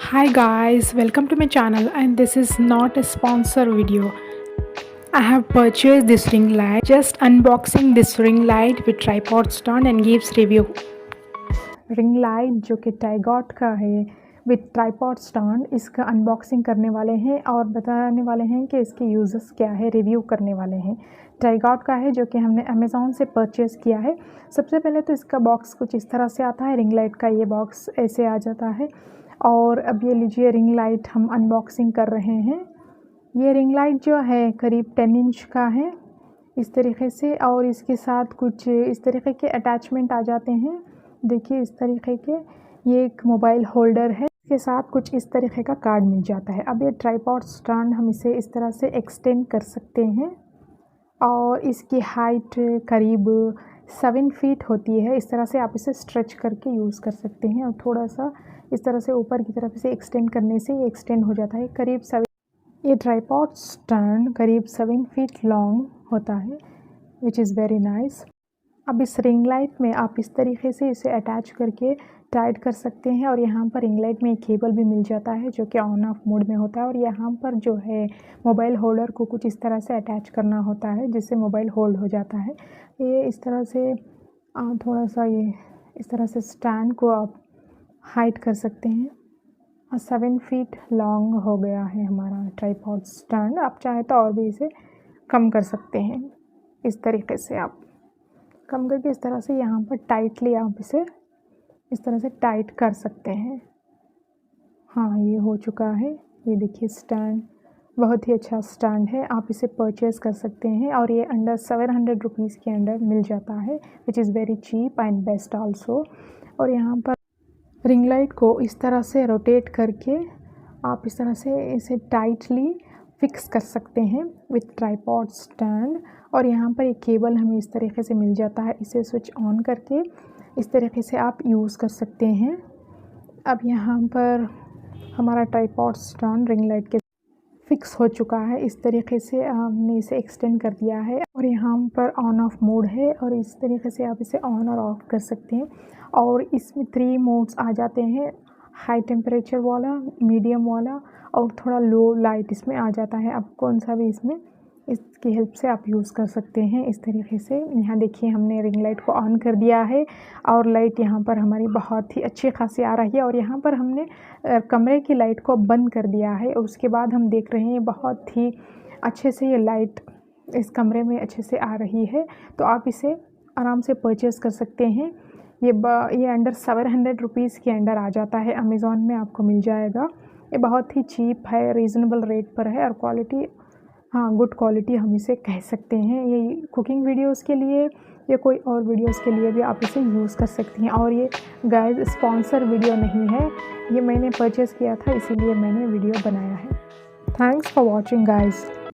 Hi guys, welcome to my channel, and this is not a sponsor video. I have purchased this ring light. Just unboxing this ring light with tripod stand and gives review. Ring light जो कि टाइगॉट का है with tripod stand, इसका unboxing करने वाले हैं और बताने वाले हैं कि इसके यूज़र्स क्या है, रिव्यू करने वाले हैं। टाइगॉट का है जो कि हमने अमेज़ॉन से परचेज़ किया है। सबसे पहले तो इसका बॉक्स कुछ इस तरह से आता है। रिंग लाइट का ये बॉक्स ऐसे आ जाता है। और अब ये लीजिए, रिंग लाइट हम अनबॉक्सिंग कर रहे हैं। ये रिंग लाइट जो है करीब 10 इंच का है इस तरीके से, और इसके साथ कुछ इस तरीके के अटैचमेंट आ जाते हैं। देखिए इस तरीके के, ये एक मोबाइल होल्डर है, इसके साथ कुछ इस तरीके का कार्ड मिल जाता है। अब ये ट्राईपॉड स्टैंड हम इसे इस तरह से एक्सटेंड कर सकते हैं और इसकी हाइट करीब 7 फीट होती है। इस तरह से आप इसे स्ट्रेच करके यूज़ कर सकते हैं और थोड़ा सा इस तरह से ऊपर की तरफ से एक्सटेंड करने से ये एक्सटेंड हो जाता है करीब 7। ये ट्राईपॉड स्टैंड करीब 7 फीट लॉन्ग होता है, विच इज़ वेरी नाइस। अब इस रिंग लाइट में आप इस तरीके से इसे अटैच करके टाइट कर सकते हैं और यहाँ पर रिंग लाइट में एक केबल भी मिल जाता है जो कि ऑन ऑफ मोड में होता है। और यहाँ पर जो है मोबाइल होल्डर को कुछ इस तरह से अटैच करना होता है जिससे मोबाइल होल्ड हो जाता है। ये इस तरह से थोड़ा सा ये इस तरह से स्टैंड को आप हाइट कर सकते हैं। 7 फीट लॉन्ग हो गया है हमारा ट्राईपॉड स्टैंड। आप चाहे तो और भी इसे कम कर सकते हैं। इस तरीके से आप कम करके इस तरह से यहाँ पर टाइटली आप इसे इस तरह से टाइट कर सकते हैं। हाँ, ये हो चुका है। ये देखिए स्टैंड बहुत ही अच्छा स्टैंड है, आप इसे परचेज़ कर सकते हैं और ये अंडर 700 रुपीज़ के अंडर मिल जाता है, which is very cheap and best also. और यहाँ पर रिंग लाइट को इस तरह से रोटेट करके आप इस तरह से इसे टाइटली फिक्स कर सकते हैं विथ ट्राईपॉड स्टैंड। और यहाँ पर एक केबल हमें इस तरीके से मिल जाता है, इसे स्विच ऑन करके इस तरीके से आप यूज़ कर सकते हैं। अब यहाँ पर हमारा ट्राईपॉड स्टैंड रिंग लाइट के फिक्स हो चुका है। इस तरीके से हमने इसे एक्सटेंड कर दिया है और यहाँ पर ऑन ऑफ मोड है और इस तरीके से आप इसे ऑन और ऑफ़ कर सकते हैं। और इसमें 3 मोड्स आ जाते हैं, हाई टेम्परेचर वाला, मीडियम वाला और थोड़ा लो लाइट इसमें आ जाता है। आप कौन सा भी इसमें इसकी हेल्प से आप यूज़ कर सकते हैं इस तरीके से। यहाँ देखिए हमने रिंग लाइट को ऑन कर दिया है और लाइट यहाँ पर हमारी बहुत ही अच्छी खासी आ रही है। और यहाँ पर हमने कमरे की लाइट को बंद कर दिया है और उसके बाद हम देख रहे हैं बहुत ही अच्छे से ये लाइट इस कमरे में अच्छे से आ रही है। तो आप इसे आराम से परचेज़ कर सकते हैं। ये अंडर 700 रुपीज़ के अंडर आ जाता है, अमेज़ॉन में आपको मिल जाएगा। ये बहुत ही चीप है, रीज़नेबल रेट पर है और क्वालिटी, हाँ, गुड क्वालिटी हम इसे कह सकते हैं। ये कुकिंग वीडियोस के लिए या कोई और वीडियोस के लिए भी आप इसे यूज़ कर सकती हैं। और ये गाइस स्पॉन्सर वीडियो नहीं है, ये मैंने परचेज़ किया था इसीलिए मैंने वीडियो बनाया है। Thanks for watching guys.